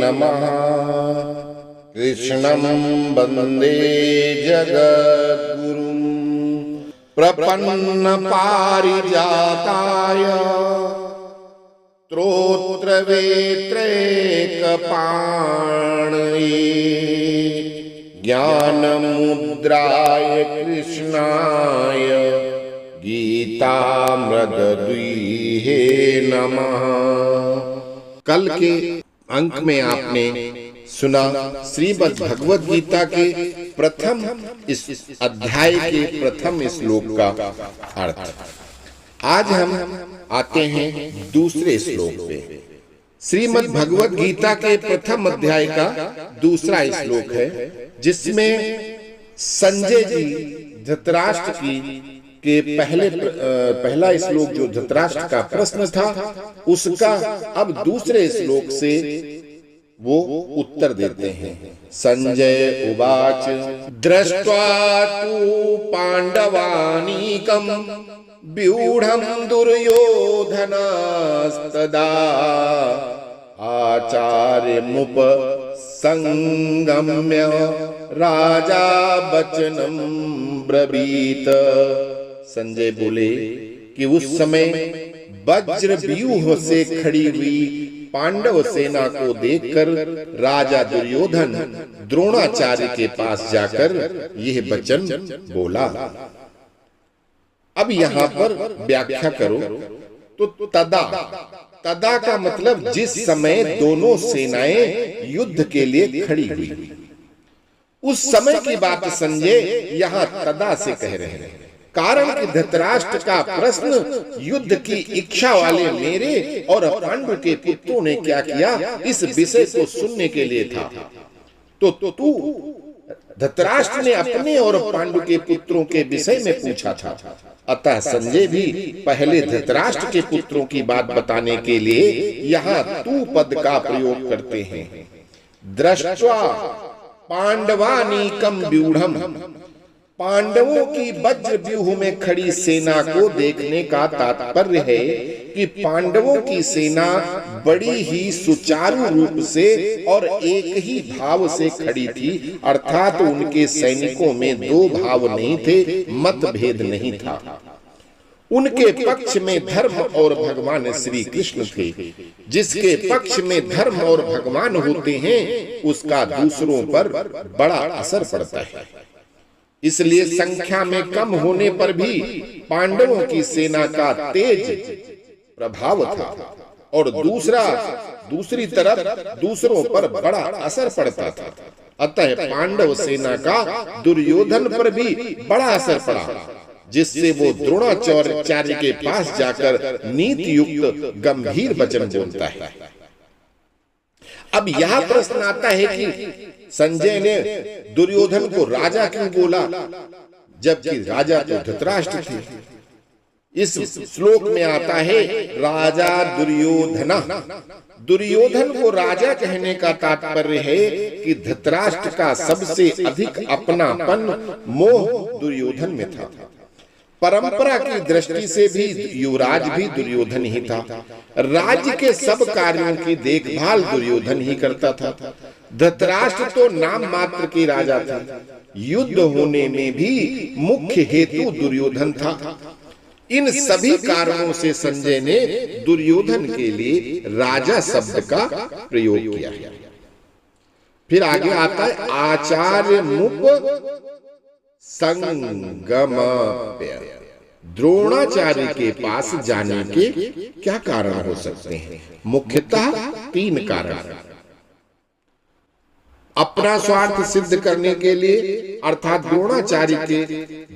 नमः। कृष्णं वन्दे जगद्गुरुं प्रपन्नपारिजाताय स्तोत्रवेत्रैकपाणये ज्ञानमुद्राय कृष्णाय गीतामृतद्वीहे नमः। कल के अंक में आपने सुना श्रीमद् भगवद गीता के प्रथम इस अध्याय के प्रथम श्लोक का अर्थ। आज हम आते हैं दूसरे श्लोक पे। श्रीमद् भगवद गीता के प्रथम अध्याय का दूसरा श्लोक है, जिसमें संजय जी धृतराष्ट्र की के पहला श्लोक जो धृतराष्ट्र का प्रश्न था, उसका अब दूसरे श्लोक से वो उत्तर देते हैं। संजय उवाच दृष्ट्वा तु पांडवानीकं व्यूढ़ं दुर्योधनस्तदा आचार्यमुपसंगम्य राजा वचनं ब्रवीत। संजय बोले कि उस समय वज्र व्यूह से खड़ी हुई पांडव सेना को देखकर राजा दुर्योधन द्रोणाचार्य के पास जाकर यह वचन बोला। अब यहाँ पर व्याख्या करो तो तदा का मतलब जिस समय दोनों सेनाएं युद्ध के लिए खड़ी हुई, उस समय की बात संजय यहाँ तदा से कह रहे हैं। कारण कि धृतराष्ट्र का प्रश्न युद्ध की इच्छा वाले मेरे और पांडु के पुत्रों ने क्या किया, इस विषय को सुनने के लिए था। तो तू धृतराष्ट्र ने अपने और पांडु के पुत्रों के विषय में पूछा था। अतः संजय भी पहले धृतराष्ट्र के पुत्रों की बात बताने के लिए यहाँ तू पद का प्रयोग करते हैं। दृष्ट्वा पांडवानीकं व्यूढ़म, पांडवों की वज्र व्यूह में खड़ी सेना को देखने का तात्पर्य है कि पांडवों की सेना बड़ी ही सुचारू रूप से और एक ही भाव से खड़ी थी, अर्थात उनके सैनिकों में दो भाव नहीं थे, मतभेद नहीं था। उनके पक्ष में धर्म और भगवान श्री कृष्ण थे। जिसके पक्ष में धर्म और भगवान होते हैं, उसका दूसरों पर बड़ा असर पड़ता है। इसलिए संख्या में कम होने पर भी पांडवों की सेना का तेज प्रभाव था और दूसरी तरफ दूसरों पर बड़ा असर पड़ता था। अतः पांडव सेना का दुर्योधन पर भी बड़ा असर पड़ा, जिससे वो द्रोणाचार्य के पास जाकर नीति युक्त गंभीर वचन बोलता है। अब यह प्रश्न आता है कि संजय ने दुर्योधन को राजा क्यों बोला, जबकि राजा तो धृतराष्ट्र थे। इस श्लोक में आता है राजा दुर्योधना। दुर्योधन को राजा कहने का तात्पर्य है कि धृतराष्ट्र का सबसे अधिक अपनापन मोह दुर्योधन में था। परंपरा की दृष्टि से भी युवराज भी दुर्योधन ही था। राज्य के सब कार्यों की देखभाल दुर्योधन ही करता था। धृतराष्ट्र तो नाम मात्र के राजा थे, युद्ध होने में भी मुख्य हेतु दुर्योधन था। इन सभी कारणों से संजय ने दुर्योधन के लिए राजा शब्द का प्रयोग किया। फिर आगे आता है आचार्य मुप संगम्य। द्रोणाचार्य के पास जाने के क्या कारण हो सकते हैं? मुख्यतः तीन कारण। अपना स्वार्थ सिद्ध करने के लिए, अर्थात द्रोणाचार्य के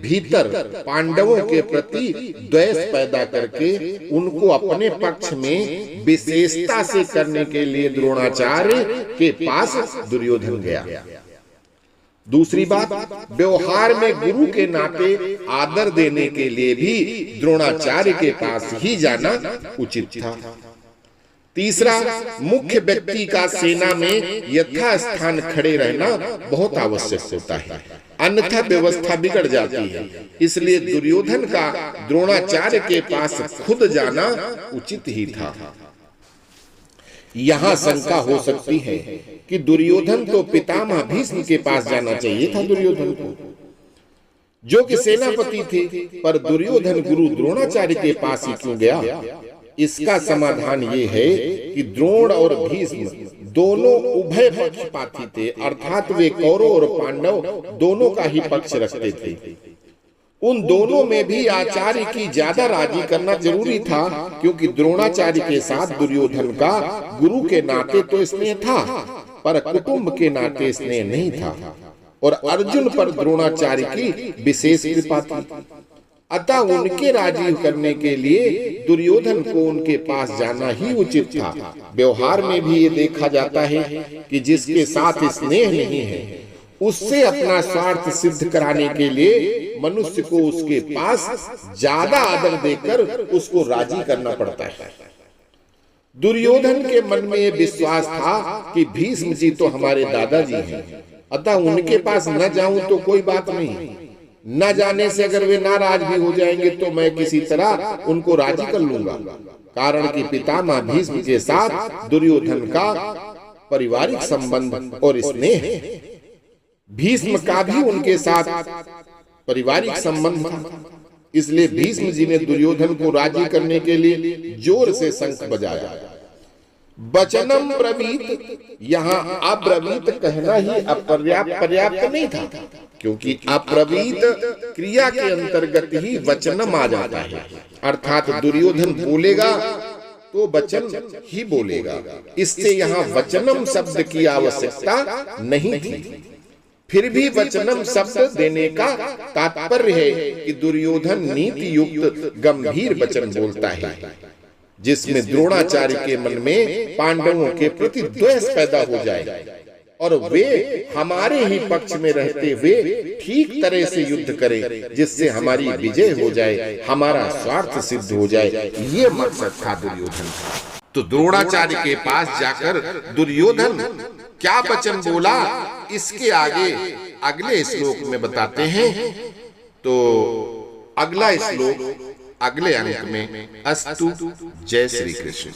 भीतर पांडवों के प्रति द्वेष पैदा करके उनको अपने पक्ष में विशेषता से करने के लिए द्रोणाचार्य के पास दुर्योधन गया। दूसरी बात, व्यवहार में गुरु के नाते आदर देने के लिए भी द्रोणाचार्य के पास ही जाना उचित था। तीसरा, मुख्य व्यक्ति का सेना में यथास्थान खड़े रहना बहुत आवश्यक होता है, अन्यथा व्यवस्था बिगड़ जाती है। इसलिए दुर्योधन का द्रोणाचार्य के पास खुद जाना उचित ही था। यहां शंका हो सकती है कि दुर्योधन तो पितामह भीष्म के पास जाना चाहिए था दुर्योधन को, जो कि सेनापति थे, पर दुर्योधन गुरु द्रोणाचार्य के पास ही क्यों गया? इसका समाधान ये है कि द्रोण और भीष्म दोनों उभय पक्षपाती थे, अर्थात वे कौरव और पांडव दोनों का ही पक्ष रखते थे। उन दोनों में भी आचार्य की ज्यादा राजी करना जरूरी था, क्योंकि द्रोणाचार्य के साथ दुर्योधन का गुरु के नाते तो स्नेह था, पर कुटुंब के नाते स्नेह नहीं था, और अर्जुन पर द्रोणाचार्य की विशेष कृपा थी। अतः उनके राजी करने के लिए दुर्योधन को उनके पास जाना ही उचित था। व्यवहार में भी ये देखा जाता है कि जिसके साथ स्नेह नहीं है, उससे अपना स्वार्थ सिद्ध कराने के लिए मनुष्य को उसके पास ज्यादा आदर देकर उसको राजी करना पड़ता है। दुर्योधन के मन में यह विश्वास था कि भीष्म जी तो हमारे दादाजी हैं, अतः उनके पास न जाऊं तो कोई बात नहीं, न जाने से अगर वे नाराज भी हो जाएंगे तो मैं किसी तरह उनको राजी कर लूंगा। कारण कि पितामह भीष्म के साथ दुर्योधन का पारिवारिक संबंध और स्नेह, भीष्म का भी उनके साथ पारिवारिक संबंध था, इसलिए भीष्म जी ने दुर्योधन को राजी करने के लिए जोर से शंख बजाया। वचनम ब्रवीत, यहाँ अब्रवीत कहना ही पर्याप्त नहीं था, क्योंकि अब्रवीत क्रिया के अंतर्गत ही वचनम आ जाता है, अर्थात दुर्योधन बोलेगा तो वचन ही बोलेगा। इससे यहाँ वचनम शब्द की आवश्यकता नहीं थी। फिर भी वचनम शब्द देने का तात्पर्य है कि दुर्योधन नीति युक्त गंभीर वचन बोलता है, जिसमें द्रोणाचार्य के मन में पांडवों के प्रति द्वेष पैदा हो जाए और वे हमारे ही पक्ष में रहते हुए ठीक तरह से युद्ध करें, जिससे हमारी विजय हो जाए, हमारा स्वार्थ सिद्ध हो जाए। ये मकसद था दुर्योधन का। तो द्रोणाचार्य के पास जाकर दुर्योधन क्या वचन बोला, इसके आगे अगले श्लोक में बताते हैं। तो अगला श्लोक अगले अंक में। अस्तु। जय श्री कृष्ण।